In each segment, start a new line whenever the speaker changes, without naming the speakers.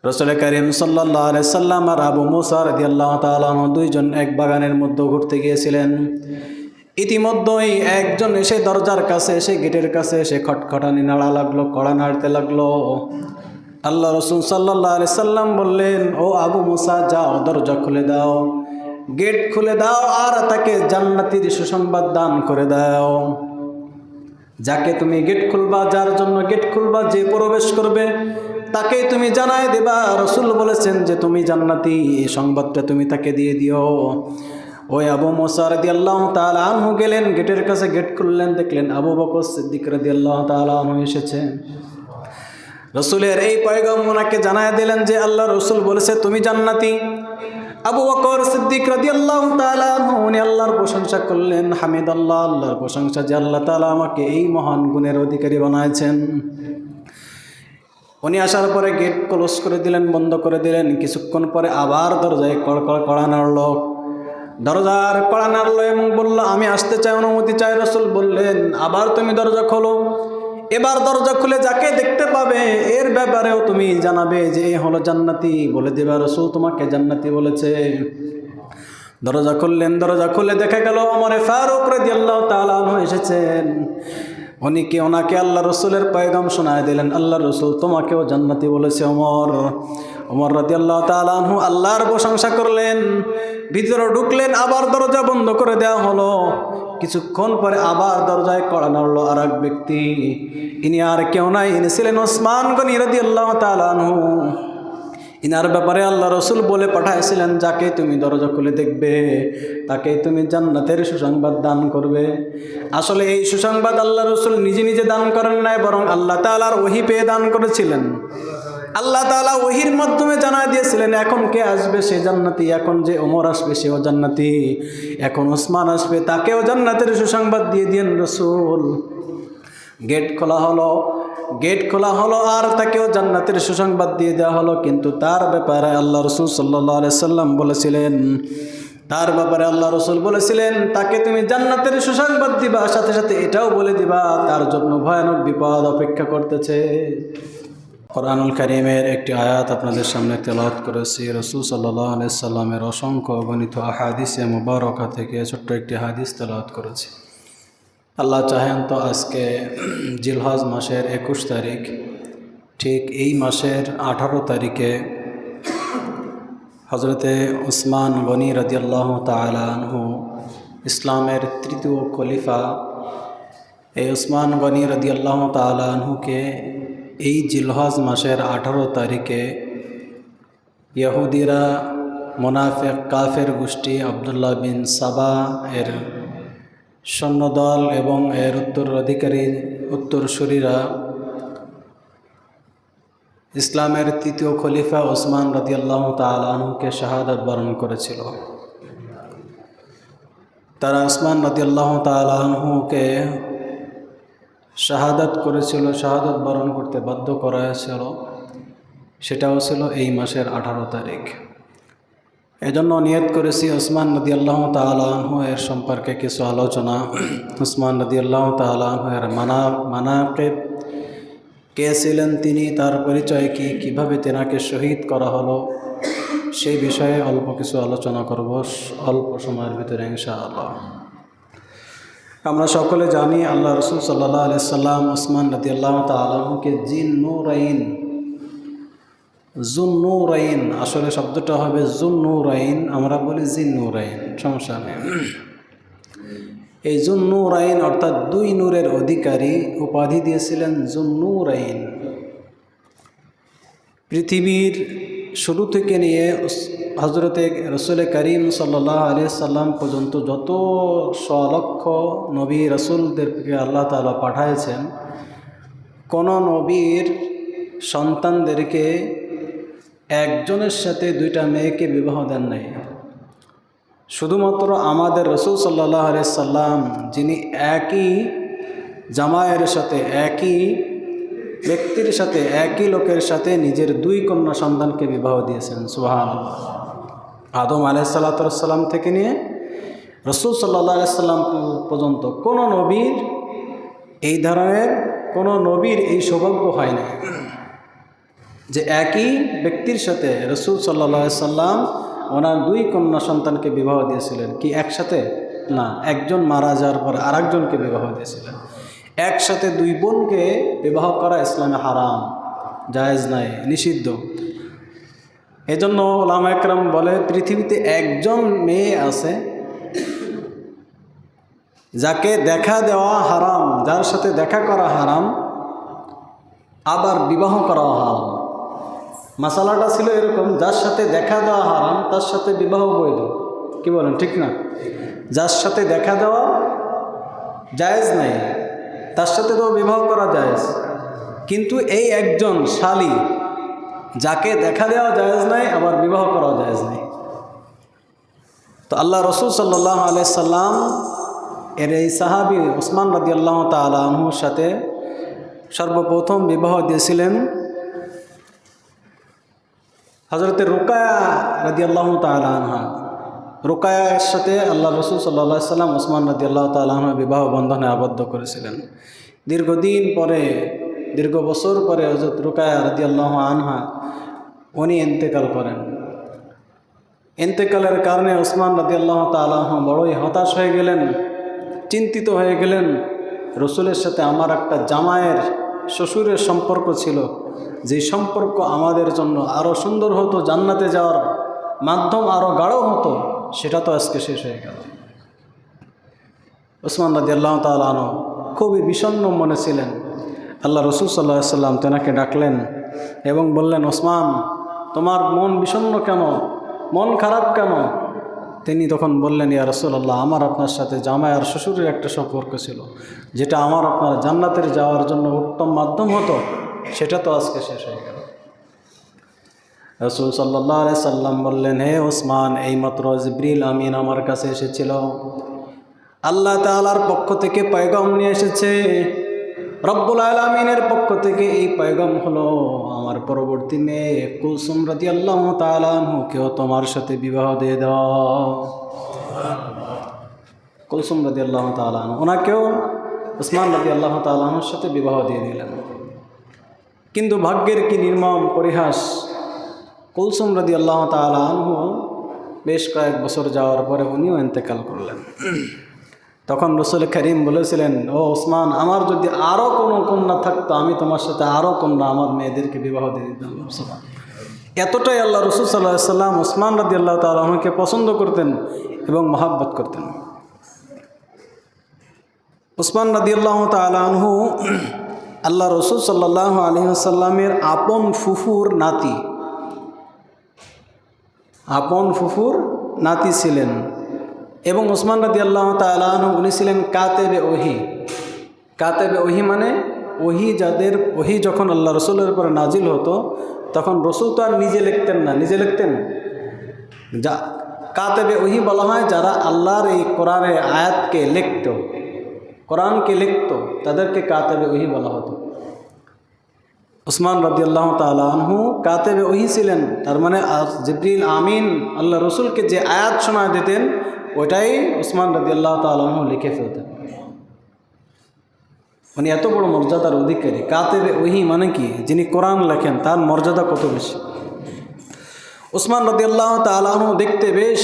রাসূল করিম সাল্লাল্লাহু আলাইহি সাল্লাম আর আবু মুসা রাদিয়াল্লাহু তাআলা আনহু দুইজন এক বাগানের মধ্যে ঘুরতে গিয়েছিলেন। ইতিমধ্যেই একজন এসে দরজার কাছে এসে গেটের কাছে এসে খটখটানি নাড়া লাগলো, কড়া নাড়তে লাগলো। আল্লাহ রাসূল সাল্লাল্লাহু আলাইহি সাল্লাম বললেন, ও আবু মুসা, যাও দরজা খুলে দাও, গেট খুলে দাও আর তাকে জান্নাতের সুসংবাদ দান করে দাও। যাকে তুমি গেট খুলবা, যার জন্য গেট খুলবা, যে প্রবেশ করবে তাকে তুমি জানায় দেবা রাসূল বলেছেন যে তুমি জান্নাতি, এই সংবাদটা তুমি তাকে দিয়ে দিও। ওই আবু মুসা রাদিয়াল্লাহু তাআলা আনহু গেলেন, গেটের কাছে গেট খুললেন, দেখলেন আবু বকর সিদ্দিক রাদিয়াল্লাহু তাআলা আনহু এসেছেন। রাসূলের এই পয়গাম ওনাকে জানায় দিলেন যে আল্লাহ রাসূল বলেছে তুমি জান্নাতি। আবু বকর সিদ্দিক রাদিয়াল্লাহু তাআলা আনহু উনি আল্লাহর প্রশংসা করলেন, হামিদাল্লাহ, আল্লাহর প্রশংসা যে আল্লাহ তাআলা আমাকে এই মহান গুণের অধিকারী বানাইছেন। উনি আসার পরে গেট ক্লোজ করে দিলেন, বন্ধ করে দিলেন। কিছুক্ষণ পরে আবার দরজায় কড়া নাড়ল, দরজার কড়া নাড়ল এবং বলল, আমি আসতে চাই, অনুমতি চাই। রাসূল বললেন, আবার তুমি দরজা খোলো। এবার দরজা খুলে যাকে দেখতে পাবে এর ব্যাপারেও তুমি জানাবে যে এ হলো জান্নাতি, বলে দেবে রাসূল তোমাকে জান্নাতি বলেছে। দরজা খুললেন, দরজা খুলে দেখা গেল ওমর ফারুক রাদিয়াল্লাহু তাআলা আনহু এসেছেন। ওনাকে আল্লাহ রসুলের পয়গাম শোনায় দিলেন, আল্লাহ রসুল তোমাকেও জান্নাতি বলেছে ওমর রাদিয়াল্লাহু তাআলা আনহু আল্লাহর প্রশংসা করলেন, ভিতরে ঢুকলেন, আবার দরজা বন্ধ করে দেওয়া হলো। কিছুক্ষণ পরে আবার দরজায় কড়া নাড়ল আর এক ব্যক্তি। ইনি আর কেউ নাই, ইনি ছিলেন ওসমান গনি রাদিয়াল্লাহু তাআলা আনহু। ইনার ব্যাপারে আল্লাহ রসুল বলে পাঠাইছিলেন, যাকে তুমি দরজা খুলে দেখবে তাকে তুমি জান্নাতের সুসংবাদ দান করবে। আসলে এই সুসংবাদ আল্লাহ রসুল নিজে নিজে দান করেন নাই, বরং আল্লাহ তাআলার ওহী পেয়ে দান করেছিলেন। আল্লাহ তাআলা ওহীর মাধ্যমে জানায় দিয়েছিলেন এখন কে আসবে সে জান্নাতি, এখন যে ওমর আসবে সেও জান্নাতি, এখন ওসমান আসবে তাকেও জান্নাতের সুসংবাদ দিয়ে দিয়েন রসুল। গেট খোলা হলো আর তাকেও জান্নাতের সুসংবাদ দিয়ে দেওয়া হলো। কিন্তু তার ব্যাপারে আল্লাহ রসুল সাল্লাল্লাহু আলাইহি সাল্লাম বলেছিলেন, তাকে তুমি জান্নাতের সুসংবাদ দিবা, সাথে সাথে এটাও বলে দিবা তার জন্য ভয়ানক বিপদ অপেক্ষা করতেছে। কোরআনুল কারীমের একটি আয়াত আপনাদের সামনে তেলাওয়াত করেছি। রাসূল সাল্লাল্লাহু আলাইহি সাল্লামের অসংখ্য অগণিত আহাদিসে মুবারাকা থেকে ছোট্ট একটি হাদিস তেলাওয়াত করেছি। আল্লাহ চাহেন তো আজকে জিলহজ মাসের 21 তারিখ, ঠিক এই মাসের 18 তারিখে হজরতে ওসমান গনি রাদিয়াল্লাহু তাআলা আনহু, ইসলামের তৃতীয় খলিফা, এই ওসমান গনি রাদিয়াল্লাহু তাআলা আনহুকে এই জিলহজ মাসের 18 তারিখে ইহুদিরা, মুনাফিক কাফের গোষ্ঠী আব্দুল্লাহ বিন সাবা এর সৈন্যদল এবং এর উত্তরসূরিরা ইসলামের তৃতীয় খলিফা ওসমান রাদিয়াল্লাহু তাআলা আনহুকে শাহাদাত বরণ করেছিল। তারা ওসমান রাদিয়াল্লাহু তাআলা আনহুকে শাহাদাত বরণ করতে বাধ্য করা হয়েছিল। সেটাও ছিল এই মাসের 18 তারিখ। এজন্য নিয়ত করেছি ওসমান রাদিয়াল্লাহু তাআলা আনহু এর সম্পর্কে কিছু আলোচনা। ওসমান রাদিয়াল্লাহু তাআলা আনহু এর মানাকিব, কে ছিলেন তিনি, তার পরিচয় কি, কিভাবে তেনাকে শহীদ করা হলো, সেই বিষয়ে অল্প কিছু আলোচনা করব অল্প সময়ের ভিতরে ইনশাআল্লাহ। আমরা সকলে জানি আল্লাহ রাসূল সাল্লাল্লাহু আলাইহি সাল্লাম ওসমান রাদিয়াল্লাহু তাআলা আনহুকে জুন্নুরাইন, আসলে শব্দটা হবে জুন্নুরাইন, আমরা বলি জিন্নুরাইন, সমস্যা নেই। এই জুন্নুরাইন অর্থাৎ দুই নূরের অধিকারী উপাধি দিয়েছিলেন জুন্নুরাইন। পৃথিবীর শুরু থেকে নিয়ে হজরতে রাসূল করিম সাল্লাল্লাহু আলাইহি সাল্লাম পর্যন্ত যত লক্ষ নবী রাসূলদেরকে আল্লাহ তাআলা পাঠাইছেন, কোন নবীর সন্তানদেরকে একজনের সাথে দুইটা মেয়েকে বিবাহ দেন নাই। শুধুমাত্র আমাদের রাসূল সাল্লাল্লাহু আলাইহি সাল্লাম, যিনি একই জামায়ের সাথে, একই ব্যক্তির সাথে, একই লোকের সাথে নিজের দুই কন্যা সন্তানকে বিবাহ দিয়েছেন। সুবহানাল্লাহ। আদম আলাইহিস সালাতু ওয়াস সালাম থেকে নিয়ে রাসূল সাল্লাল্লাহু আলাইহি সাল্লাম পর্যন্ত কোনো নবীর এই সৌভাগ্য হয় না। যে একই ব্যক্তির সাথে রসুল সাল্লাল্লাহু আলাইহি সাল্লাম ওনার দুই কন্যা সন্তানকে বিবাহ দিয়েছিলেন। কি একসাথে না, একজন মারা যাওয়ার পর আরেকজনকে বিবাহ দিয়েছিলেন। একসাথে দুই বোনকে বিবাহ করা ইসলামে হারাম, জায়েজ নাই, নিষিদ্ধ। এজন্য উলামা একরাম বলে পৃথিবীতে একজন মেয়ে আছে যাকে দেখা দেওয়া হারাম, যার সাথে দেখা করা হারাম, আবার বিবাহ করা হারাম। মাসালাটা ছিল এরকম, যার সাথে দেখা দেওয়া হারাম তার সাথে বিবাহ বৈধ। কি বলেন, ঠিক না? যার সাথে দেখা দেওয়া জায়েজ নাই তার সাথে তো বিবাহ করা জায়েজ, কিন্তু এই একজন শালী যাকে দেখা দেওয়া জায়েজ নাই আবার বিবাহ করা জায়েজ নাই। তো আল্লাহ রসুল সাল্লাল্লাহু আলাইহি সাল্লাম এর এই সাহাবী ওসমান রাদিয়াল্লাহু তাআলা আনহুর সাথে সর্বপ্রথম বিবাহ দিয়েছিলেন হযরতে রুকায়া রাদিয়াল্লাহু তাআলা আনহা। রুকায়ার সাথে আল্লাহ রসুল সাল্লাল্লাহু আলাইহি সাল্লাম ওসমান রাদিয়াল্লাহু তাআলা আনহু বিবাহ বন্ধনে আবদ্ধ করেছিলেন। দীর্ঘদিন পরে, দীর্ঘ বছর পরে হযরত রুকায়া রাদিয়াল্লাহু আনহা উনি ইন্তেকাল করেন। ইন্তেকালের কারণে ওসমান রাদিয়াল্লাহু তাআলা আনহু বড়ই হতাশ হয়ে গেলেন, চিন্তিত হয়ে গেলেন। রসুলের সাথে আমার একটা জামাইয়ের শ্বশুরের সম্পর্ক ছিল, যে সম্পর্ক আমাদের জন্য আরও সুন্দর হতো, জান্নাতে যাওয়ার মাধ্যম আরও গাঢ় হতো, সেটা তো আজকে শেষ হয়ে গেল। ওসমান রাদিয়াল্লাহু তাআলা আনহু খুবই বিষণ্ণ মনে ছিলেন। আল্লাহ রসুল সাল্লাল্লাহু আলাইহি সাল্লাম তেনাকে ডাকলেন এবং বললেন, ওসমান, তোমার মন বিষণ্ণ কেন, মন খারাপ কেন? তিনি তখন বললেন, ইয়া রাসূলুল্লাহ, আমার আপনার সাথে জামাই আর শ্বশুরের একটা সম্পর্ক ছিল, যেটা আমার আপনার জান্নাতের যাওয়ার জন্য উত্তম মাধ্যম হতো, সেটা তো আজকে শেষ হয়ে গেল। রাসূল সাল্লাল্লাহু আলাইহি সাল্লাম বললেন, হে ওসমান, এইমাত্র জিবরিল আমিন আমার কাছে এসেছিল, আল্লাহ তাআলার পক্ষ থেকে পয়গাম নিয়ে এসেছে। রব্বুল আলামিনের পক্ষ থেকে এই পয়গাম হলো, আমার পরবর্তী মেয়ে কুলসুম রাদিয়াল্লাহু তাআলা আনহুকেও তোমার সাথে বিবাহ দিয়ে দাও। কুলসুম রাদিয়াল্লাহু তাআলা আনহু, ওনাকেও ওসমান রাদিয়াল্লাহু তাআলা আনহুর সাথে বিবাহ দিয়ে দিলেন। কিন্তু ভাগ্যের কি নির্মম পরিহাস, কুলসুম রাদিয়াল্লাহু তাআলা আনহু বেশ কয়েক বছর যাওয়ার পরে উনিও ইন্তেকাল করলেন। তখন রসুল করিম বলেছিলেন, ও ওসমান, আমার যদি আরও কোনো কন্যা থাকতো আমি তোমার সাথে আরও কন্যা আমার মেয়েদেরকে বিবাহ দিয়ে দিতাম। এতটাই আল্লাহ রসুল সাল্লাল্লাহু আলাইহি সাল্লাম ওসমান রাদিয়াল্লাহু তাআলা আনহুকে পছন্দ করতেন এবং মহব্বত করতেন। ওসমান রাদিয়াল্লাহু তাআলা আনহু আল্লাহ রসুল সাল্লাল্লাহু আলাইহি ওয়াসাল্লামের আপন ফুফুর নাতি, আপন ফুফুর নাতি ছিলেন। এবং ওসমান রাদিয়াল্লাহু তাআলা আনহু উনি ছিলেন কাতেবে ওহি। কাতেবে ওহি মানে ওহি যাদের, ওহি যখন আল্লাহ রসুলের উপরে নাজিল হতো তখন রসুল তো আর নিজে লিখতেন না, নিজে লিখতেন যা কাতেবে ওহি বলা হয়, যারা আল্লাহর এই কোরআনের আয়াতকে লিখত, কোরআনকে লিখত, তাদেরকে কাতেবে ওহি বলা হতো। ওসমান রাদিয়াল্লাহু তাআলা আনহু কাতেবে ওহি ছিলেন। তার মানে জিবরিল আমিন আল্লাহ রসুলকে যে আয়াত শোনায় দিতেন ওইটাই ওসমান রাদিয়াল্লাহু তাআলা আনহু লিখে ফেলতেন। উনি এত বড় মর্যাদার অধিকারী। কাতেবে ওহি মানে কি, যিনি কোরআন লেখেন, তার মর্যাদা কত বেশি। ওসমান রাদিয়াল্লাহু তাআলা আনহু দেখতে বেশ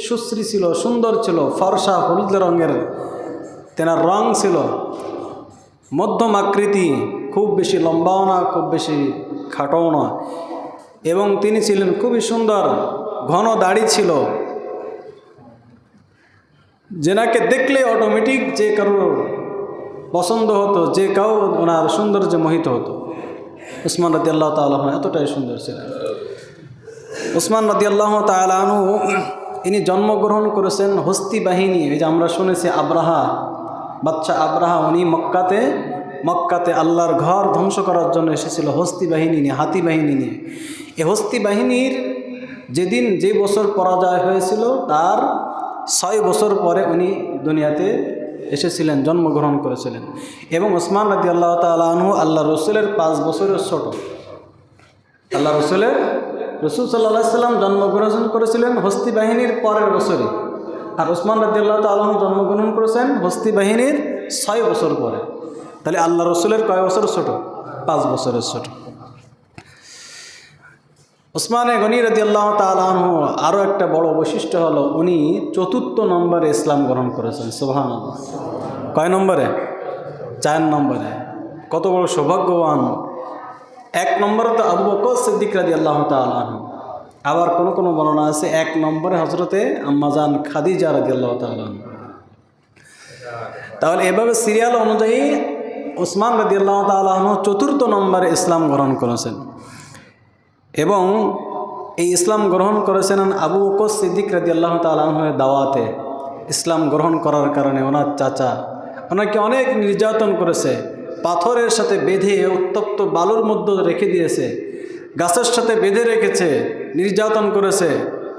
সুশ্রী ছিল, সুন্দর ছিল, ফর্সা হলুদ রঙের তেনার রং ছিল, মধ্যম আকৃতি, খুব বেশি লম্বাও না, খুব বেশি খাটোও না, এবং তিনি ছিলেন খুবই সুন্দর, ঘন দাড়ি ছিল, যেনাকে দেখলে অটোমেটিক যে কারো পছন্দ হতো, যে কাউ ওনার সৌন্দর্যে মোহিত হতো। ওসমান রাদিয়াল্লাহু তাআলা আনহু এতটাই সুন্দর ছিলেন। ওসমান রাদিয়াল্লাহু তাআলা আনহু ইনি জন্মগ্রহণ করেছেন হস্তি বাহিনী, এই যে আমরা শুনেছি আব্রাহা, বাচ্চা আব্রাহা, উনি মক্কাতে আল্লাহর ঘর ধ্বংস করার জন্য এসেছিল হস্তি বাহিনী নিয়ে, হাতি বাহিনী নিয়ে। এই হস্তি বাহিনীর যেদিন যে বছর পরাজয় হয়েছিল তার 6 বছর পরে উনি দুনিয়াতে এসেছিলেন, জন্মগ্রহণ করেছিলেন। এবং ওসমান রাদিয়াল্লাহু তাআলা আনহু আল্লাহ রসুলের 5 বছরের ছোট। আল্লাহ রসুল সাল্লাল্লাহু আলাইহি সাল্লাম জন্মগ্রহণ করেছিলেন হস্তি বাহিনীর পরের বছরে, আর ওসমান রাদিয়াল্লাহু তাআলা আনহু জন্মগ্রহণ করেছেন হস্তি বাহিনীর 6 বছর পরে। তাহলে আল্লাহ রসুলের কয় বছর ছোট? 5 বছরের ছোট। উসমানে গনি রাদিয়াল্লাহু তাআলা আনহু আরও একটা বড় বৈশিষ্ট্য হলো উনি ৪র্থ নম্বরে ইসলাম গ্রহণ করেছেন। সুবহানাল্লাহ। কয় নম্বরে? 4 নম্বরে। কত বড় সৌভাগ্যবান! 1 নম্বরে তো আবু বকর সিদ্দিক রাদিয়াল্লাহু তাআলা আনহু। আবার কোন কোন বর্ণনা আছে 1 নম্বরে হযরতে আম্মাজান খাদিজা রাদিয়াল্লাহু তাআলা আনহা। তাহলে এভাবে সিরিয়াল অনুযায়ী উসমান রাদিয়াল্লাহু তাআলা আনহু ৪র্থ নম্বরে ইসলাম গ্রহণ করেছেন এবং এই ইসলাম গ্রহণ করেছেন আবু বকর সিদ্দিক রাদিয়াল্লাহু তাআলা আনহুর দাওয়াতে। ইসলাম গ্রহণ করার কারণে ওনার চাচা ওনাকে অনেক নির্যাতন করেছে, পাথরের সাথে বেঁধে উত্তপ্ত বালুর মধ্যে রেখে দিয়েছে, গাছের সাথে বেঁধে রেখেছে, নির্যাতন করেছে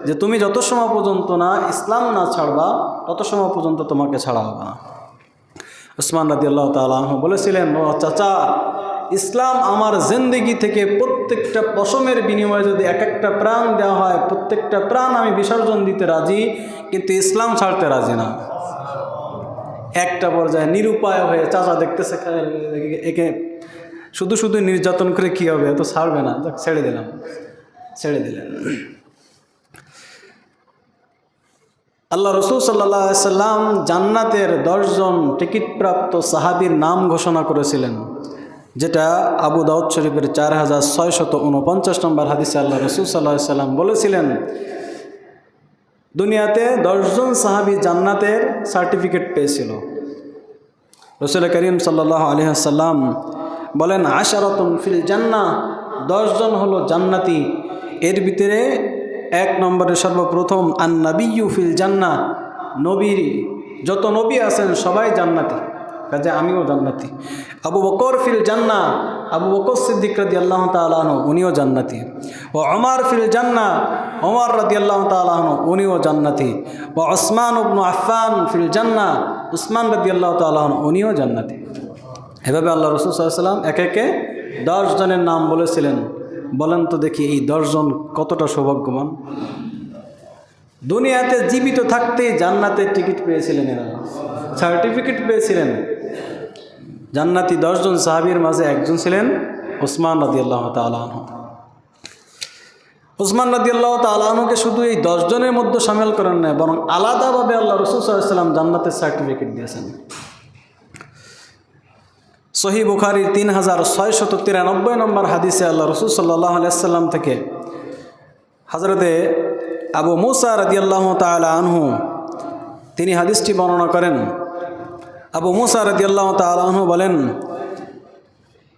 যে তুমি যত সময় পর্যন্ত না ইসলাম না ছাড়বা তত সময় পর্যন্ত তোমাকে ছাড়া হবে না। উসমান রাদিয়াল্লাহু তাআলা আনহু বলেছিলেন, ও চাচা, ইসলাম আমার জিন্দেগি থেকে প্রত্যেকটা পশমের বিনিময়ে যদি এক একটা প্রাণ দেওয়া হয়, প্রত্যেকটা প্রাণ আমি বিসর্জন দিতে রাজি, কিন্তু ইসলাম ছাড়তে রাজি না। একটা পর্যায়ে নিরুপায় হয়ে চাচা দেখতেছে একে শুধু শুধু নির্যাতন করে কী হবে, তো ছাড়বে না, ছেড়ে দিলাম, ছেড়ে দিলেন। আল্লাহ রসুল সাল্লাল্লাহু আলাইহি সাল্লাম জান্নাতের 10 জন টিকিটপ্রাপ্ত সাহাবীর নাম ঘোষণা করেছিলেন, যেটা আবু দাউদ শরীফের 4649 নম্বর হাদিসে আল্লাহ রসুল সাল্লাল্লাহু আলাইহি সাল্লাম বলেছিলেন, দুনিয়াতে 10 জন সাহাবী জান্নাতের সার্টিফিকেট পেয়েছিল। রাসূল করিম সাল্লাল্লাহু আলাইহি সাল্লাম বলেন, আশারাতুন ফিল জান্নাহ, 10 জন হলো জান্নাতি। এর ভিতরে 1 নম্বরে সর্বপ্রথম আন-নাবিয়্যু ফিল জান্নাহ, নবীর যত নবী আছেন সবাই জান্নাতি, কাজে আমিও জান্নাতি। আবু বকর ফিল জান্নাহ, আবু বকর সিদ্দিক রাদিয়াল্লাহু তাআলা আনহু উনিও জান্নাতি। ও ওমর ফিল জান্নাহ, ওমর রাদিয়াল্লাহু তাআলা আনহু উনিও জান্নাতি। ও উসমান ইবনে আফফান ফিল জান্নাহ, উসমান রাদিয়াল্লাহু তাআলা আনহু উনিও জান্নাতি। এভাবে আল্লাহ রাসূল সাল্লাল্লাহু আলাইহি ওয়াসাল্লাম একে একে 10 জনের নাম বলেছিলেন। বলেন তো দেখি এই 10 জন কতটা সৌভাগ্যবান! দুনিয়াতে জীবিত থাকতেই জান্নাতের টিকিট পেয়েছিলেন, এরা সার্টিফিকেট পেয়েছিলেন। জান্নাতি 10 জন সাহাবীর মাঝে একজন ছিলেন উসমান রাদিয়াল্লাহু তাআলা আনহু। উসমান রাদিয়াল্লাহু তাআলা আনহুকে শুধু এই 10 জনের মধ্যে শামিল করেন না, বরং আলাদাভাবে আল্লাহ রাসূল সাল্লাল্লাহু আলাইহি ওয়াসাল্লাম জান্নাতের সার্টিফিকেট দিয়েছেন। সহিহ বুখারীর 3693 নম্বর হাদিসে আল্লাহ রাসূল সাল্লাল্লাহু আলাইহি ওয়াসাল্লাম থেকে হযরতে আবু মুসা রাদিয়াল্লাহু তাআলা আনহু তিনি হাদিসটি বর্ণনা করেন। আবু মুসা রাদিয়াল্লাহু তাআলা আনহু বলেন,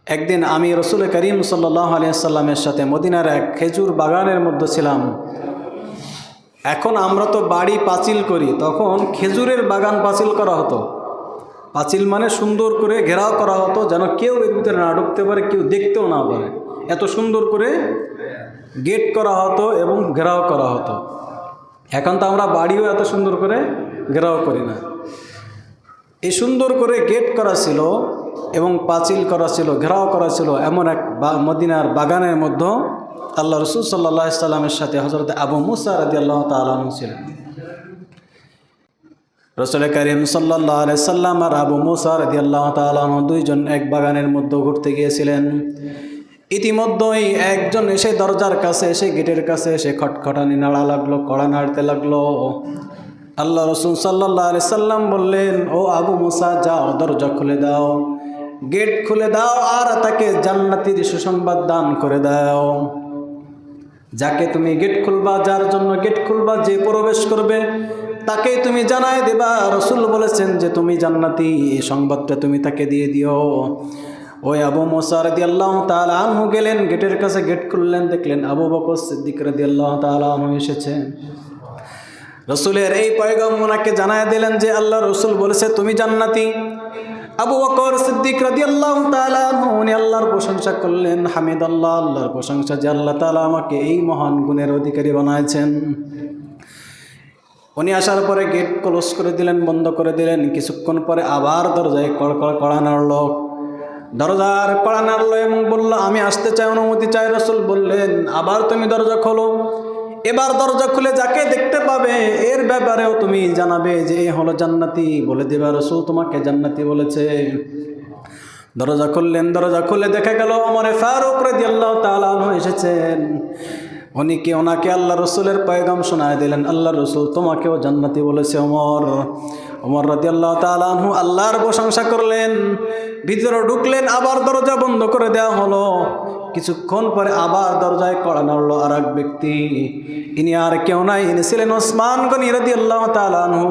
একদিন আমি রাসূল করিম সাল্লাল্লাহু আলাইহি ওয়াসাল্লামের সাথে মদিনার এক খেজুর বাগানের মধ্যে ছিলাম। এখন আমরা তো বাড়ি পাঁচিল করি, তখন খেজুরের বাগান পাঁচিল করা হতো। পাঁচিল মানে সুন্দর করে ঘেরাও করা হতো, যেন কেউ এর ভিতরে না ঢুকতে পারে, কেউ দেখতেও না পারে, এত সুন্দর করে গেট করা হতো এবং ঘেরাও করা হতো। এখন তো আমরা বাড়িও এত সুন্দর করে ঘেরাও করি না। এই সুন্দর করে গেট করা ছিল এবং পাঁচিল করা ছিল, ঘেরাও করা ছিল এমন এক মদিনার বাগানের মধ্যে আল্লাহ রাসূল সাল্লাল্লাহু আলাইহি ওয়াসাল্লামের সাথে হযরত আবু মুসা রাদিয়াল্লাহু তাআলা আনহু ছিলেন। রাসূল করিম সাল্লাল্লাহু আলাইহি ওয়াসাল্লাম আর আবু মুসা রাদিয়াল্লাহু তাআলা আনহু দুইজন এক বাগানের মধ্যে ঘুরতে গিয়েছিলেন। ইতিমধ্যেই একজন এসে দরজার কাছে এসে গেটের কাছে এসে খটখটানি নাড়া লাগলো, কড়া নাড়তে লাগলো। আল্লাহ রাসূল সাল্লাল্লাহু আলাইহি সাল্লাম বললেন, ও আবু মুসা, যাও দরজা খুলে দাও, গেট খুলে দাও, আর তাকে জান্নাতের সুসংবাদ দান করে দাও। যাকে তুমি গেট খুলবা, যার জন্য গেট খুলবা, যে প্রবেশ করবে তাকেই তুমি জানায় দেবা রাসূল বলেছেন যে তুমি জান্নাতি, এই সংবাদটা তুমি তাকে দিয়ে দিও। ওই আবু মুসা রাদিয়াল্লাহু তাআলা আনহু গেলেন, গেটের কাছে গেট খুললেন, দেখলেন আবু বকর সিদ্দিক রাদিয়াল্লাহু তাআলা আনহু এসেছেন। রাসূলের এই পয়গাম ওনাকে জানায় দিলেন যে আল্লাহ রাসূল বলেছে তুমি জান্নাতি। আবু বকর সিদ্দিক রাদিয়াল্লাহু তাআলা আনহু উনি আল্লাহর প্রশংসা করলেন, হামিদাল্লাহ, আল্লাহর প্রশংসা যে আল্লাহ তাআলা আমাকে এই মহান গুণের অধিকারী বানাইছেন। উনি আসার পরে গেট ক্লোজ করে দিলেন, বন্ধ করে দিলেন। কিছুক্ষণ পরে আবার দরজায় কড়া নাড়ল, দরজার কড়া নাড়ল এবং বলল, আমি আসতে চাই, অনুমতি চাই। রাসূল বললেন, আবার তুমি দরজা খোলো। এবার দরজা খুলে যাকে দেখতে পাবে এর ব্যাপারেও তুমি জানাবে যে এ হলো জান্নাতি, বলে দেবে রাসূল তোমাকে জান্নাতি বলেছে। দরজা খুললেন, দরজা খুলে দেখা গেল ওমর ফারুক রাদিয়াল্লাহু তাআলা আনহু এসেছেন। ওনাকে আল্লাহ রসুলের পয়গাম শোনায় দিলেন, আল্লাহ রসুল তোমাকেও জান্নাতি বলেছে ওমর রাদিয়াল্লাহু তাআলা আনহু আল্লাহর প্রশংসা করলেন, ভিতরে ঢুকলেন, আবার দরজা বন্ধ করে দেওয়া হলো। কিছুক্ষণ পরে আবার দরজায় কড়া নাড়ল আর এক ব্যক্তি, ইনি আর কেউ নাই, ইনি ছিলেন ওসমান গনি রাদিয়াল্লাহু তাআলা আনহু।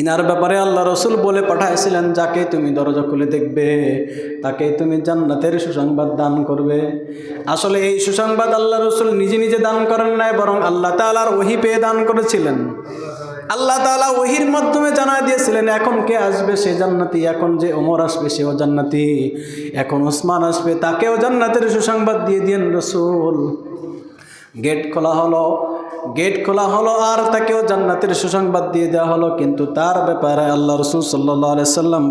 ইনার ব্যাপারে আল্লাহ রসুল বলে পাঠাইছিলেন, যাকে তুমি দরজা খুলে দেখবে তাকে তুমি জান্নাতের সুসংবাদ দান করবে। আসলে এই সুসংবাদ আল্লাহ রসুল নিজে নিজে দান করেন নাই, বরং আল্লাহ তাআলার ওহী পেয়ে দান করেছিলেন। আল্লাহ তাআলা ওহীর মাধ্যমে জানায় দিয়েছিলেন এখন কে আসবে সে জান্নাতি, এখন যে ওমর আসবে সেও জান্নাতি, এখন ওসমান আসবে তাকেও জান্নাতের সুসংবাদ দিয়ে দিয়েন রসুল। গেট খোলা হলো আর তাকেও জান্নাতের সুসংবাদ দিয়ে দেওয়া হলো। কিন্তু তার ব্যাপারে আল্লাহ রসুল সাল্লাল্লাহু আলাইহি সাল্লাম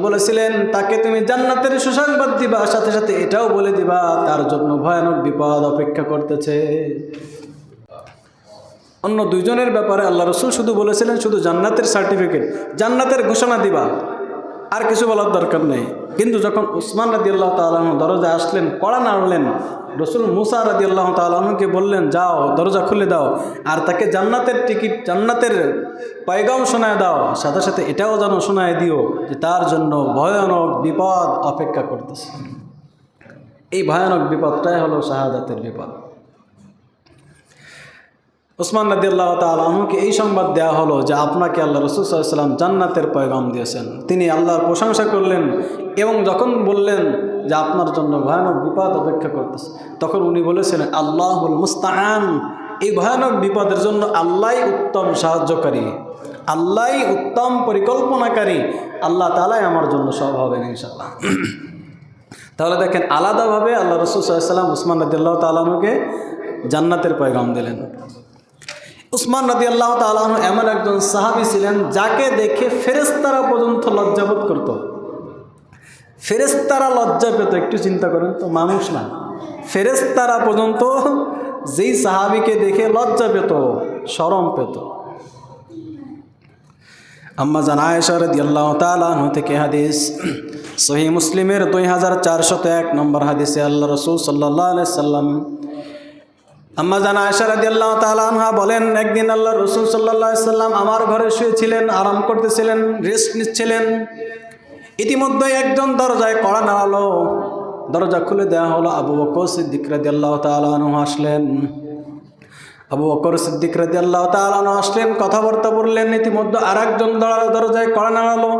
বলেছিলেন তাকে তুমি জান্নাতের সুসংবাদ দিবা, সাথে সাথে এটাও বলে দিবা তার জন্য ভয়ানক বিপদ অপেক্ষা করতেছে। অন্য দুইজনের ব্যাপারে আল্লাহ রসুল শুধু বলেছিলেন শুধু জান্নাতের সার্টিফিকেট, জান্নাতের ঘোষণা দিবা, আর কিছু বলার দরকার নেই। কিন্তু যখন উসমান রাদিয়াল্লাহু তাআলা আনহু দরজায় আসলেন, কড়া নাড়লেন, রসুল মুসা রাদিয়াল্লাহু তাআলা আনহুকে বললেন যাও দরজা খুলে দাও আর তাকে জান্নাতের টিকিট, জান্নাতের পয়গাম শোনায় দাও, সাথে সাথে এটাও যেন শোনায় দিও যে তার জন্য ভয়ানক বিপদ অপেক্ষা করতেছে। এই ভয়ানক বিপদটাই হলো শাহাদাতের বিপদ। উসমান রাদিয়াল্লাহু তাআলা আনহুকে এই সংবাদ দেওয়া হলো যে আপনাকে আল্লাহ রাসূল সাল্লাল্লাহু আলাইহি ওয়াসাল্লাম জান্নাতের পয়গাম দিয়েছেন। তিনি আল্লাহর প্রশংসা করলেন এবং যখন বললেন যে আপনার জন্য ভয়ানক বিপদ অপেক্ষা করতেছে, তখন উনি বলেছিলেন আল্লাহুল মুস্তাআন, এই ভয়ানক বিপদের জন্য আল্লাহই উত্তম সাহায্যকারী, আল্লাহই উত্তম পরিকল্পনাকারী, আল্লাহ তাআলাই আমার জন্য সব হবেন ইনশাআল্লাহ। তাহলে দেখেন আলাদাভাবে আল্লাহ রাসূল সাল্লাল্লাহু আলাইহি ওয়াসাল্লাম উসমান রাদিয়াল্লাহু তাআলা আনহুকে জান্নাতের পয়গাম দিলেন। উসমান রাদিয়াল্লাহু তাআলা আনহু এমন একজন সাহাবী ছিলেন যাকে দেখে ফেরেশতারা পর্যন্ত লজ্জাবোধ করত। ফেরেশতারা লজ্জা পেত, একটু চিন্তা করেন তো, মানুষ না, ফেরেশতারা পর্যন্ত যেই সাহাবীকে দেখে লজ্জা পেত, শরম পেত। আম্মা জান আয়েশা রাদিয়াল্লাহু তাআলা আনহা থেকে হাদিস, সহিহ মুসলিমের 2401 নম্বর হাদিসে আল্লাহ রাসূল সাল্লাল্লাহু আলাইহি সাল্লাম, আম্মা জান আয়েশা রাদিয়াল্লাহু তাআলা আনহা বলেন একদিন আল্লাহ রাসূল সাল্লাল্লাহু আলাইহি সাল্লাম আমার ঘরে শুয়েছিলেন, আরাম করতেছিলেন, রেস্ট নিচ্ছিলেন। ইতিমধ্যে একজন দরজায় কড়া নাড়ালো, দরজা খুলে দেওয়া হলো। আবু বকর সিদ্দিক রাদিয়াল্লাহু তাআলা আনহু আসলেন। আবু বকর সিদ্দিক রাদিয়াল্লাহু তাআলা আনহু আসলেন, কথাবার্তা বললেন। ইতিমধ্যে আরেকজন দরজায় কড়া নাড়ালো,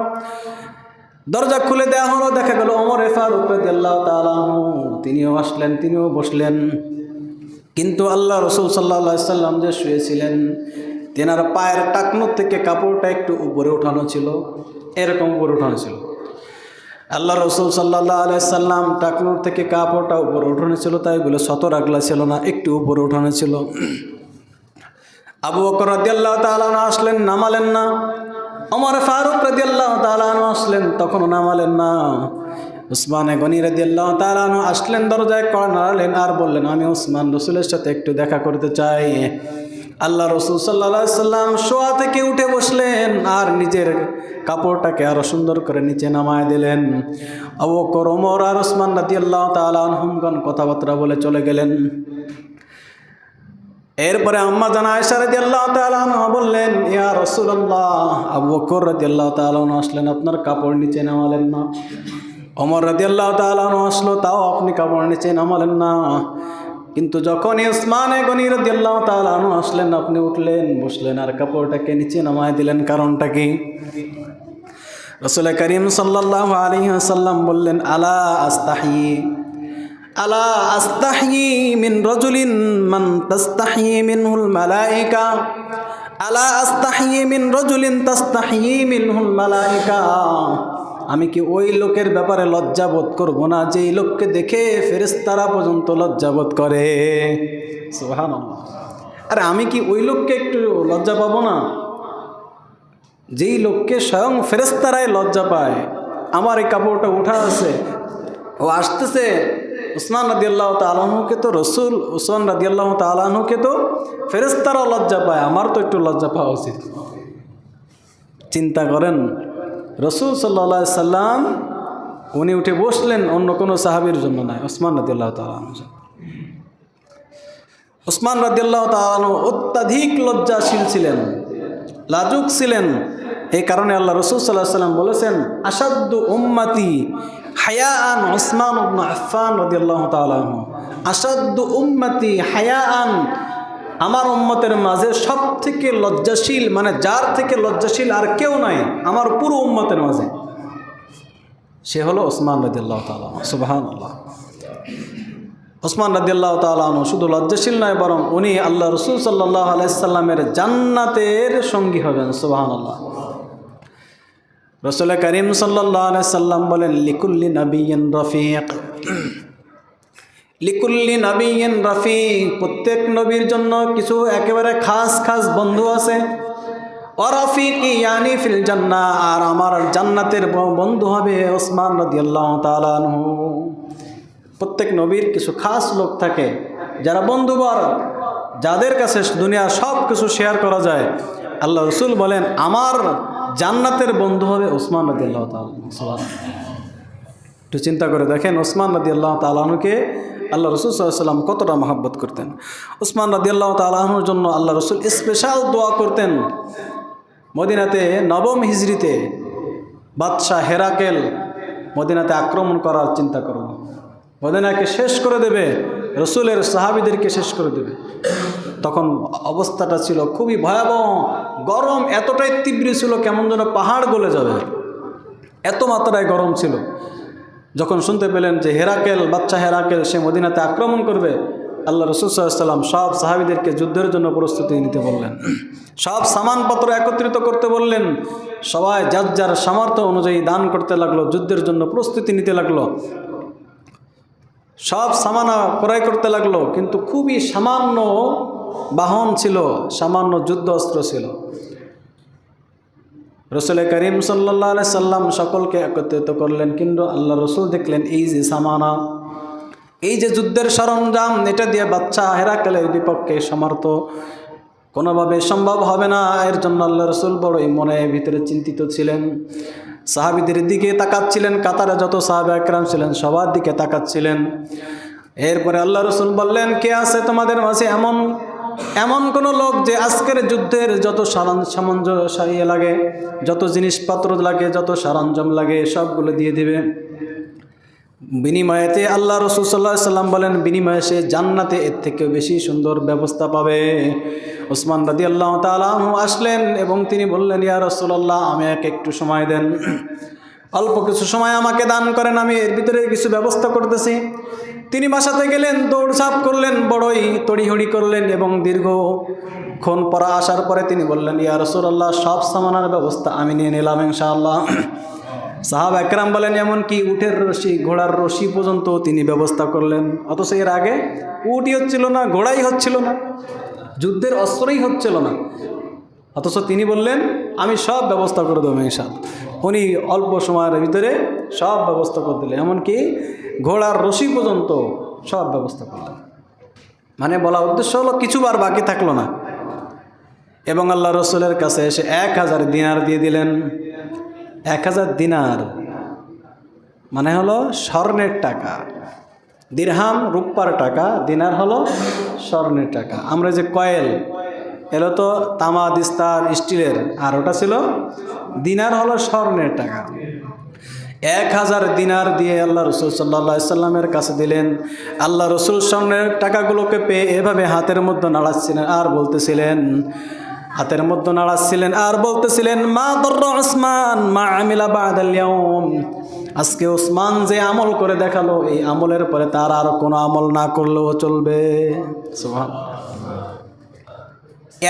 দরজা খুলে দেওয়া হলো। দেখা গেল ওমর ফারুক রাদিয়াল্লাহু তাআলা আনহু, তিনিও আসলেন, তিনিও বসলেন। কিন্তু আল্লাহ রসুল সাল্লাল্লাহু আলাইহি সাল্লাম যে শুয়েছিলেন, তেনার পায়ের টাকনো থেকে কাপড়টা একটু উপরে উঠানো ছিল, এরকম উপরে উঠানো ছিল। আল্লাহ রসুল সাল্লাল্লাহু আলাইহি সাল্লাম টাকনোর থেকে কাপড়টা উপরে উঠানো ছিল, তাই বলে শত রাগলা ছিল না, একটু উপরে উঠানো ছিল। আবু বকর রাদিয়াল্লাহু তাআলা আনহু আসলেন, নামালেন না। ওমর ফারুক রাদিয়াল্লাহু তাআলা আনহু আসলেন, তখনও নামালেন না। উসমানে গনি রাদিয়াল্লাহু তাআলা আনহু আসলেন, দরজায় কড়া নাড়ালেন আর বললেন আমি উসমান রসুলের সাথে একটু দেখা করতে চাই। আল্লাহ রসুল সাল্লাল্লাহু আলাইহি সাল্লাম শোয়া থেকে উঠে বসলেন আর নিজের কাপড়টাকে আরো সুন্দর করে নিচে নামায় দিলেন। আবু বকর, ওমর আর উসমান রাদিয়াল্লাহু তাআলা আনহুমগণ কথাবার্তা বলে চলে গেলেন। এরপরে আম্মা জান আয়েশা রাদিয়াল্লাহু তাআলা আনহা বললেন ইয়া রাসূলুল্লাহ, আবু বকর রাদিয়াল্লাহু তাআলা আনহু আসলেন, আপনার কাপড় নিচে নামালেন না। ওমর রাদিয়াল্লাহু তাআলা আনহু আসলো, তাও আপনি কাপড় নিচে নামালেন না। কিন্তু যখনই উসমানে গনি রাদিয়াল্লাহু তাআলা আনহু আসলেন, আপনি উঠলেন, বসলেন আর কাপড়টাকে নিচে নামায় দিলেন। কারণটা কি? রাসূল করিম সাল্লাল্লাহু আলাইহি ওয়াসাল্লাম বললেন আলা আস্তাহি মিন রাজুলিন মান তাস্তাহি মিনহুল মালায়েকা, আলা আস্তাহি মিন রাজুলিন তাস্তাহি মিনহুল মালায়েকা। আমি কি ওই লোকের ব্যাপারে লজ্জাবোধ করব না যেই লোককে দেখে ফেরেশতারা পর্যন্ত লজ্জাবোধ করে? সুবহানাল্লাহ। আরে আমি কি ওই লোককে একটু লজ্জা পাবো না যেই লোককে স্বয়ং ফেরেশতারাই লজ্জা পায়? আমার এই কাপড়টা উঠা আছে, ও আসতেছে, উসমান রাদিয়াল্লাহু তাআলা আনহুকে তো রসুল, উসমান রাদিয়াল্লাহু তাআলা আনহুকে তো ফেরেশতারা লজ্জা পায়, আমার তো একটু লজ্জা পাওয়া উচিত। চিন্তা করেন, রসুল সাল্লাল্লাহু আলাইহি সাল্লাম উনি উঠে বসলেন, অন্য কোনো সাহাবীর জন্য নয়, ওসমান রাদিয়াল্লাহু তাআলা আনহু। ওসমান রাদিয়াল্লাহু তাআলা আনহু অত্যাধিক লজ্জাশীল ছিলেন, লাজুক ছিলেন। এই কারণে আল্লাহ রাসূল সাল্লাল্লাহু আলাইহি ওয়াসাল্লাম বলেছেন, আসাদ্দু উম্মতি হায়াআন ওসমান ইবনে আফফান রাদিয়াল্লাহু তাআলা আনহু। আসাদ্দু উম্মতি হায়াআন, আমার উম্মতের মাঝে সব থেকে লজ্জাশীল, মানে যার থেকে লজ্জাশীল আর কেউ নাই আমার পুরো উম্মতের মাঝে, সে হলো ওসমান রাদিয়াল্লাহু তাআলা আনহু। সুবহানাল্লাহ। ওসমান রাদিয়াল্লাহু তাআলা আনহু শুধু লজ্জাশীল নয়, বরং উনি আল্লাহ রাসূল সাল্লাল্লাহু আলাইহি সাল্লামের জান্নাতের সঙ্গী হবেন। সুবহানাল্লাহ। রাসূল করিম সাল্লাল্লাহু আলাইহি সাল্লাম বলেন, লিকুল্লি নাবিয়্যিন রফিক, লিকুল্লি নাবিয়্যিন রফিক, প্রত্যেক নবীর জন্য কিছু একেবারে খাস খাস বন্ধু আছে। ওয়ারাফিকি ইয়ানি ফিল জান্নাহ, আর আমার জান্নাতের বন্ধু হবে ওসমান রাদিয়াল্লাহু তাআলা আনহু। প্রত্যেক নবীর কিছু খাস লোক থাকে যারা বন্ধুবর, যাদের কাছে দুনিয়ার সব কিছু শেয়ার করা যায়। আল্লাহ রাসূল বলেন, আমার জান্নাতের বন্ধু হবে ওসমান রাদিয়াল্লাহু তাআলা আনহু। একটু চিন্তা করে দেখেন, ওসমান রাদিয়াল্লাহু তাআলা আনহুকে আল্লাহ রাসূল সাল্লাল্লাহু আলাইহি ওয়াসাল্লাম কতটা মহব্বত করতেন। ওসমান রাদিয়াল্লাহু তাআলা আনহুর জন্য আল্লাহ রাসূল স্পেশাল দোয়া করতেন। মদিনাতে নবম হিজরিতে বাদশাহ হেরাকেল মদিনাতে আক্রমণ করার চিন্তা করল, মদিনাকে শেষ করে দেবে, রসুলের সাহাবীদেরকে শেষ করে দেবে। তখন অবস্থাটা ছিল খুবই ভয়াবহ, গরম এতটাই তীব্র ছিল কেমন যেন পাহাড় গলে যাবে, এত মাত্রায় গরম ছিল। যখন শুনতে পেলেন যে হেরাকেল, বাদশাহ হেরাকেল সে মদিনাতে আক্রমণ করবে, আল্লাহ রাসূল সাল্লাল্লাহু আলাইহি ওয়াসাল্লাম সব সাহাবীদেরকে যুদ্ধের জন্য প্রস্তুতি নিতে বললেন, সব সামানপত্র একত্রিত করতে বললেন। সবাই যার যার সামর্থ্য অনুযায়ী দান করতে লাগলো, যুদ্ধের জন্য প্রস্তুতি নিতে লাগলো, সব সামানা ক্রয় করতে লাগলো। কিন্তু খুবই সামান্য বাহন ছিল, সামান্য যুদ্ধ অস্ত্র ছিল। রাসূল করিম সাল্লাল্লাহু আলাইহি সাল্লাম সকলকে একত্রিত করলেন, কিন্তু আল্লাহ রাসূল দেখলেন এই যে সামানা, এই যে যুদ্ধের সরঞ্জাম, এটা দিয়ে বাদশা হেরাকেলের বিপক্ষে সমর্থ কোনোভাবে সম্ভব হবে না। এর জন্য আল্লাহ রাসূল বড়ই মনে ভিতরে চিন্তিত ছিলেন। সাহাবীদের দিকে তাকাচ্ছিলেন, কাতারে যত সাহাবা একরাম ছিলেন সবার দিকে তাকাচ্ছিলেন। এরপরে আল্লাহ রাসূল বললেন, কে আছে তোমাদের মাঝে এমন কোনো লোক যে আজকের যুদ্ধের যত সামঞ্জস্য লাগে, যত জিনিসপত্র লাগে, যত সরঞ্জাম লাগে সবগুলো দিয়ে দিবে। বিনিময়েতে আল্লাহ রাসূল সাল্লাল্লাহু আলাইহি সাল্লাম বলেন, বিনিময়ে সে জান্নাতে এর থেকে বেশি সুন্দর ব্যবস্থা পাবে। ওসমান রাদিয়াল্লাহু তাআলা আনহু আসলেন এবং তিনি বললেন, ইয়া রাসূলুল্লাহ, আমি একটু সময় দেন, অল্প কিছু সময় আমাকে দান করেন, আমি এর ভিতরে কিছু ব্যবস্থা করতেছি। তিনি বাসাতে গেলেন, দৌড়ঝাঁপ করলেন, বড়ই তড়িহড়ি করলেন এবং দীর্ঘক্ষণ পর আসার পরে তিনি বললেন, ইয়া রাসূলুল্লাহ, সব সামানার ব্যবস্থা আমি নিয়ে নিলাম ইনশাআল্লাহ। সাহাবা একরাম বলেন, এমনকি উটের রশি, ঘোড়ার রশি পর্যন্ত তিনি ব্যবস্থা করলেন। অথচ এর আগে উটই হচ্ছিল না, ঘোড়াই হচ্ছিল না, যুদ্ধের অস্ত্রই হচ্ছিল না, অথচ তিনি বললেন আমি সব ব্যবস্থা করে দেবো ইনশাআল্লাহ। উনি অল্প সময়ের ভিতরে সব ব্যবস্থা করে দিলেন, এমনকি ঘোড়ার রশি পর্যন্ত সব ব্যবস্থা করলেন। মানে বলা উদ্দেশ্য হলো কিছু বার বাকি থাকলো না। এবং আল্লাহ রসুলের কাছে এসে 1000 দিনার দিয়ে দিলেন। 1000 দিনার মানে হলো স্বর্ণের টাকা, দিরহাম রূপার টাকা, দিনার হলো স্বর্ণের টাকা। আমরা যে কয়েল, এলো তো তামা, দিস্তার, স্টিলের, আর ওটা ছিল দিনার, হলো স্বর্ণের টাকা। 1000 দিনার দিয়ে আল্লাহ রসুল সাল্লাল্লাহু আলাইহি সাল্লামের কাছে দিলেন। আল্লাহ রসুল স্বর্ণের টাকাগুলোকে পেয়ে এভাবে হাতের মধ্যে নাড়াচ্ছিলেন আর বলতেছিলেন, মা দর্র উসমান মা আমিলা বাদাল ইয়াউম, আজকে উসমান যে আমল করে দেখালো, এই আমলের পরে তার আর কোনো আমল না করলেও চলবে। সুবহানাল্লাহ।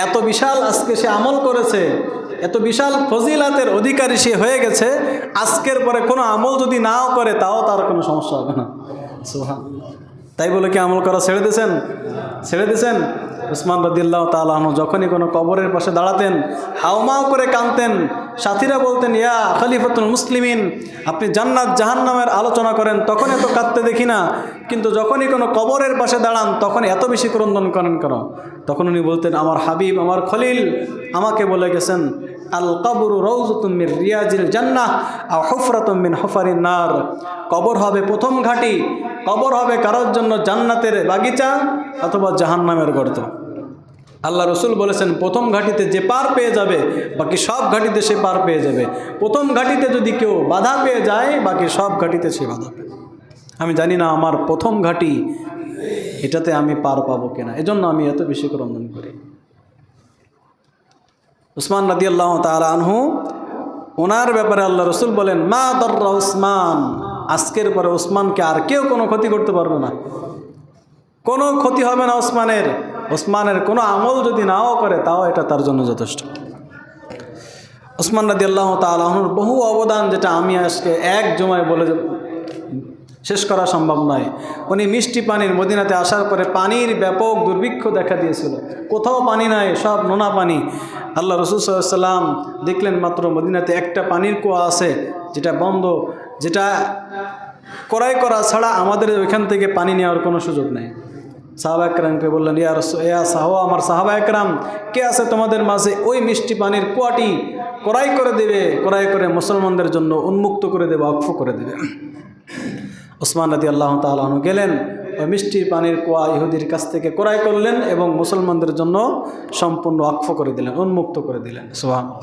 এত বিশাল আজকে সে আমল করেছে, এত বিশাল ফজিলাতের অধিকারী সে হয়ে গেছে, আজকের পরে কোনো আমল যদি নাও করে তাও তার কোনো সমস্যা হবে না। সুবহানাল্লাহ। তাই বলে কি আমল করা ছেড়ে দিয়েছেন? উসমান রাদিয়াল্লাহু তাআলা আনহু যখনই কোনো কবরের পাশে দাঁড়াতেন, হাউমাউ করে কাঁদতেন, সাথীরা বলতেন, ইয়া খলিফাতুল মুসলিমিন, আপনি জান্নাত জাহান্নামের আলোচনা করেন তখন এত কাঁদতে দেখি না, কিন্তু যখনই কোনো কবরের পাশে দাঁড়ান তখন এত বেশি ক্রন্দন করেন কেন? তখন উনি বলতেন, আমার হাবিব, আমার খলিল আমাকে বলে গেছেন, আল কবরু রাউযাতুম মির রিয়াজিল জান্নাহ আও হুফরাতুম মিন হুফারিন নার। কবর হবে প্রথম ঘাঁটি, কবর হবে কারোর জন্য জান্নাতের বাগিচা অথবা জাহান্নামের গর্ত। আল্লাহ রসুল বলেছেন, প্রথম ঘাটিতে যে পার পেয়ে যাবে বাকি সব ঘাটিতে সে পার পেয়ে যাবে। প্রথম ঘাটিতে যদি কেউ বাধা পেয়ে যায় বাকি সব ঘাটিতে সে বাধা পেয়ে। আমি জানি না আমার প্রথম ঘাটি এটাতে আমি পার পাবো কিনা, এজন্য আমি এত বেশি ক্রন্দন করি। উসমান রাদিয়াল্লাহু তাআলা আনহু, ওনার ব্যাপারে আল্লাহ রসুল বলেন, মা দররা উসমান, আজকের পরে উসমানকে আর কেউ কোনো ক্ষতি করতে পারবে না, কোনো ক্ষতি হবে না ওসমানের। ওসমানের কোনো আমল যদি নাও করে তাও এটা তার জন্য যথেষ্ট। ওসমান রাদিয়াল্লাহু তাআলা আনহুর বহু অবদান, যেটা আমি আজকে এক জমায় বলে শেষ করা সম্ভব নয়। উনি মিষ্টি পানির, মদিনাতে আসার পরে পানির ব্যাপক দুর্ভিক্ষ দেখা দিয়েছিল, কোথাও পানি নাই, সব নোনা পানি। আল্লাহ রসুল সাল্লাল্লাহু আলাইহি ওয়াসাল্লাম দেখলেন মাত্র মদিনাতে একটা পানির কুয়া আছে যেটা বন্ধ, যেটা ক্রয় করা ছাড়া আমাদের ওইখান থেকে পানি নেওয়ার কোনো সুযোগ নেই। সাহাবা একরামকে বললেন, আমার সাহাবা একরাম, কে আছে তোমাদের মাঝে ওই মিষ্টি পানির কুয়াটি ক্রয় করে দেবে, ক্রয় করে মুসলমানদের জন্য উন্মুক্ত করে দেবে, অক্ফ করে দেবে। ওসমান রাদিয়াল্লাহু তাআলা আনহু গেলেন, ওই মিষ্টি পানির কুয়া ইহুদির কাছ থেকে ক্রয় করলেন এবং মুসলমানদের জন্য সম্পূর্ণ অক্ফ করে দিলেন, উন্মুক্ত করে দিলেন। সুবহানাল্লাহ।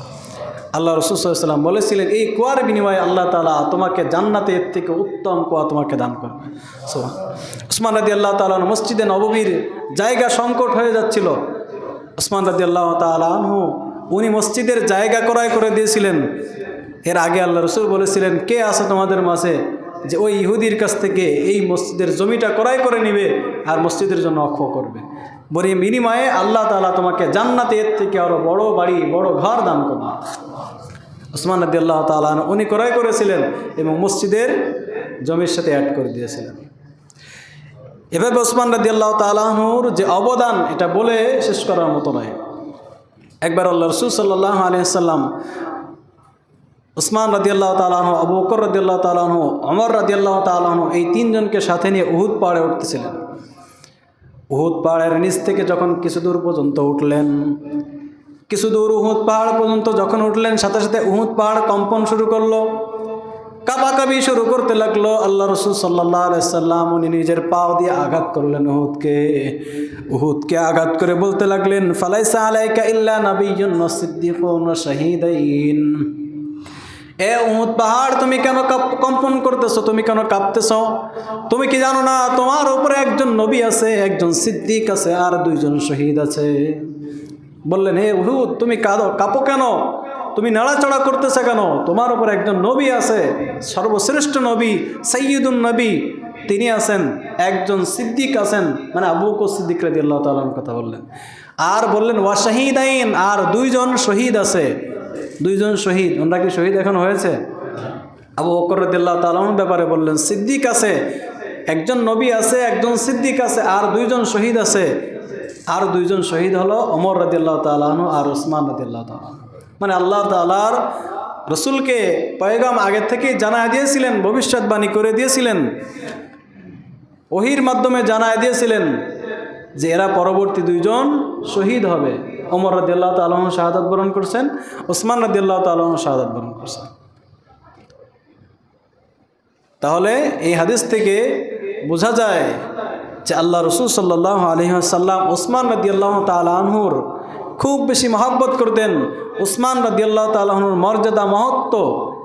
আল্লাহ রাসূল সাল্লাল্লাহু আলাইহি ওয়াসাল্লাম বলেছিলেন, এই কুয়ার বিনিময়ে আল্লাহ তাআলা তোমাকে জান্নাতে এর থেকে উত্তম কুয়া তোমাকে দান করবে। সুবহানাল্লাহ। ওসমান রাদিয়াল্লাহু তাআলা আনহু, মসজিদে নববীর জায়গা সংকট হয়ে যাচ্ছিল। ওসমান রাদিয়াল্লাহু তাআলা আনহু উনি মসজিদের জায়গা ক্রয় করে দিয়েছিলেন। এর আগে আল্লাহ রাসূল বলেছিলেন, কে আছে তোমাদের মাঝে যে ওই ইহুদির কাছ থেকে এই মসজিদের জমিটা ক্রয় করে নেবে আর মসজিদের জন্য অক্ষ করবে, বলি বিনিময়ে আল্লাহ তাআলা তোমাকে জান্নাতে এর থেকে আরও বড় বাড়ি, বড় ঘর দান করবে। ওসমান রাদিয়াল্লাহু তাআলা আনহু উনি ক্রয় করেছিলেন এবং মসজিদের জমির সাথে অ্যাড করে দিয়েছিলেন। এভাবে ওসমান রাদিয়াল্লাহু তাআলা আনহুর যে অবদান, এটা বলে শেষ করার মতো নয়। একবার আল্লাহ রাসূল সাল্লাল্লাহু আলাইহি ওয়াসাল্লাম ওসমান রাদিয়াল্লাহু তাআলা আনহু, আবু বকর রাদিয়াল্লাহু তাআলা আনহু, ওমর রাদিয়াল্লাহু তাআলা আনহু, এই তিনজনকে সাথে নিয়ে উহুদ পাহাড়ে উঠতেছিলেন। উহুদ পাহাড়ের নিচ থেকে যখন কিছু দূর পর্যন্ত উঠলেন, কিছু দূর উহুদ পাহাড় পর্যন্ত যখন উঠলেন, সাথে সাথে উহুদ পাহাড় কম্পন শুরু করলো, কাঁপাকাঁপি শুরু করতে লাগলো। আল্লাহ রসুল সাল্লাল্লাহু আলাইহি ওয়াসাল্লাম উনি নিজের পাও দিয়ে আঘাত করলেন উহুদকে আঘাত করে বলতে লাগলেন, ফালাইসা আলাইকা ইল্লা নাবিয়্যুন ওয়া সিদ্দীকুন ওয়া শাহীদাইন। এ উহুদ পাহাড়, তুমি কেন কম্পন করতেছো, তুমি কেন কাঁপতেছো? তুমি কি জানো না তোমার উপরে একজন নবী আছে, একজন সিদ্দিক আছে আর দুইজন শহীদ আছে? বললেন, হে উহুদ, তুমি কাঁপো কেন, তুমি নাড়াচড়া করতেছে কেন? তোমার উপর একজন নবী আছে, সর্বশ্রেষ্ঠ নবী, সাইয়্যিদুন নবী, তিনি আছেন, একজন সিদ্দিক আছেন, মানে আবু বকর সিদ্দিক রাদিয়াল্লাহু তাআলার কথা বললেন। আর বললেন ওয়া শাহীদাইন, আর দুইজন শহীদ আছে, দুইজন শহীদ। ওনারা কি শহীদ এখন হয়েছে? আবু বকর রাদিয়াল্লাহু তাআলার ব্যাপারে বললেন, সিদ্দিক আছে, একজন নবী আছে, একজন সিদ্দিক আছে, আর দুইজন শহীদ আছে। আর দুইজন শহীদ হলো ওমর রাদিয়াল্লাহু তাআলা আনহু আর ওসমান রাদিয়াল্লাহু তাআলা। মানে আল্লাহ তাআলার রসুলকে পয়গাম আগে থেকেই জানায় দিয়েছিলেন, ভবিষ্যৎবাণী করে দিয়েছিলেন, ওহির মাধ্যমে জানায় দিয়েছিলেন যে এরা পরবর্তী দুইজন শহীদ হবে। ওমর রাদিয়াল্লাহু তাআলা আনহু শাহাদাত বরণ করছেন, ওসমান রাদিয়াল্লাহু তাআলা আনহু শাহাদাত বরণ করছেন। তাহলে এই হাদিস থেকে বোঝা যায় যে আল্লাহ রসুল সাল্লাল্লাহু আলাইহি ওয়াসাল্লাম ওসমান রাদিয়াল্লাহু তাআলা আনহুর খুব বেশি মহব্বত করতেন। ওসমান রাদিয়াল্লাহু তাআলা আনহুর মর্যাদা, মহত্ব,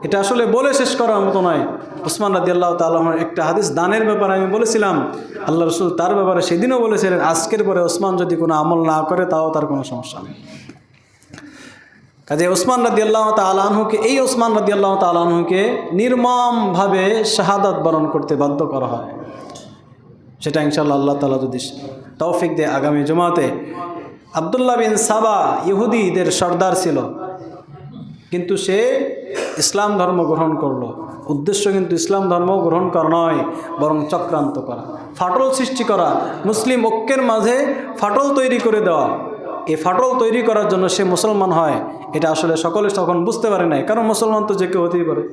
এটা আসলে বলে শেষ করার মতো নয়। ওসমান রাদিয়াল্লাহু তাআলা আনহুর একটা হাদিস দানের ব্যাপারে আমি বলেছিলাম, আল্লাহ রসুল তার ব্যাপারে সেদিনও বলেছিলেন, আজকের পরে ওসমান যদি কোনো আমল না করে তাও তার কোনো সমস্যা নেই। কাজে ওসমান রাদিয়াল্লাহু তাআলা আনহুকে, এই ওসমান রাদিয়াল্লাহু তাআলা আনহুকে নির্মমভাবে শাহাদাত বরণ করতে বাধ্য করা হয়। সেটা ইনশাআল্লাহ আল্লাহ তাআলা যদি তৌফিক দেয়, আগামী জুমাতে। আব্দুল্লাহ বিন সাবা ইহুদিদের সর্দার ছিল, কিন্তু সে ইসলাম ধর্ম গ্রহণ করলো। উদ্দেশ্য কিন্তু ইসলাম ধর্ম গ্রহণ করা নয়, বরং চক্রান্ত করা, ফাটল সৃষ্টি করা, মুসলিম ঐক্যের মাঝে ফাটল তৈরি করে দেওয়া। এই ফাটল তৈরি করার জন্য সে মুসলমান হয়, এটা আসলে সকলে তখন বুঝতে পারে নাই, কারণ মুসলমান তো যে কেউ হতেই পারে।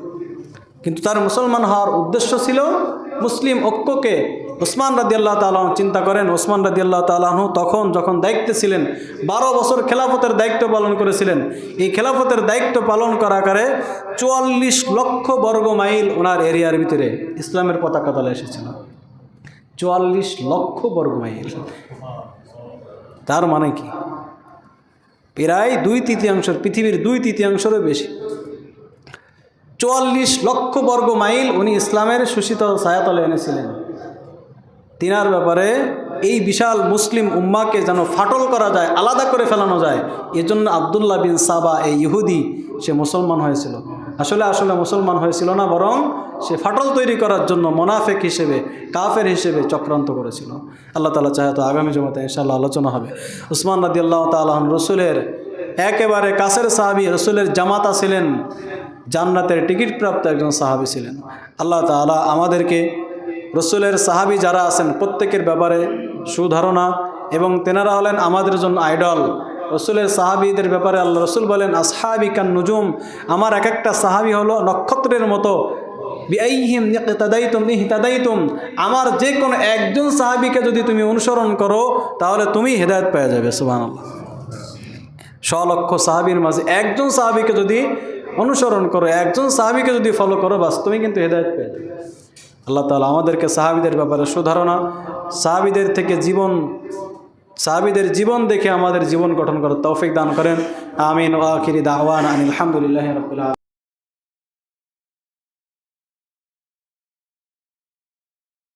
কিন্তু তার মুসলমান হওয়ার উদ্দেশ্য ছিল মুসলিম ঐক্যকে। ওসমান রাদিয়াল্লাহু তাআলা চিন্তা করেন, ওসমান রাদিয়াল্লাহু তাআলা তখন যখন দায়িত্বে ছিলেন, 12 বছর খেলাফতের দায়িত্ব পালন করেছিলেন। এই খেলাফতের দায়িত্ব পালন করা আকারে 44 লক্ষ বর্গ মাইল ওনার এরিয়ার ভিতরে ইসলামের পতাকা তলে এসেছিল। 44 লক্ষ বর্গ মাইল, তার মানে কি প্রায় 2/3 পৃথিবীর 2/3 বেশি। 44 লক্ষ বর্গ মাইল উনি ইসলামের সুশীতল ছায়াতলে এনেছিলেন। তিনার ব্যাপারে এই বিশাল মুসলিম উম্মাকে যেন ফাটল করা যায়, আলাদা করে ফেলানো যায়, এজন্য আবদুল্লাহ বিন সাবা এই ইহুদি সে মুসলমান হয়েছিল। আসলে মুসলমান হয়েছিল না, বরং সে ফাটল তৈরি করার জন্য মুনাফিক হিসেবে, কাফের হিসেবে চক্রান্ত করেছিল। আল্লাহ তাআলা চাহে তো আগামী জমাতে ইনশাআল্লাহ আলোচনা হবে। উসমান রাদিয়াল্লাহু তাআলা রসুলের একেবারে কাছের সাহাবী, রসুলের জামাতা ছিলেন, জান্নাতের টিকিট প্রাপ্ত একজন সাহাবী ছিলেন। আল্লাহ তাআলা আমাদেরকে রসুলের সাহাবী যারা আছেন প্রত্যেকের ব্যাপারে সুধারণা, এবং তেনারা হলেন আমাদের জন্য আইডল। রসুলের সাহাবীদের ব্যাপারে আল্লাহ রসুল বলেন, আসহাবি কান নুজুম, আমার এক একটা সাহাবী হলো নক্ষত্রের মতো। বিআইহিম ইক্তাদাইতুম ইহতাদাইতুম, আমার যে কোনো একজন সাহাবীকে যদি তুমি অনুসরণ করো তাহলে তুমি হেদায়েত পেয়ে যাবে। সুবহানাল্লাহ। 100 লক্ষ সাহাবীর মাঝে একজন সাহাবীকে যদি অনুসরণ করো, একজন সাহাবীকে যদি ফলো করো, বাস তুমি কিন্তু হেদায়েত পেয়ে যাবে। আল্লাহ তাআলা আমাদেরকে সাহাবীদের ব্যাপারে সুধারণা, সাহাবীদের জীবন দেখে আমাদের জীবন গঠন করার তৌফিক দান করেন। আমিন। ওয়া আখিরি দাওয়ানা আনিল হামদুলিল্লাহি রাব্বিল আলামিন।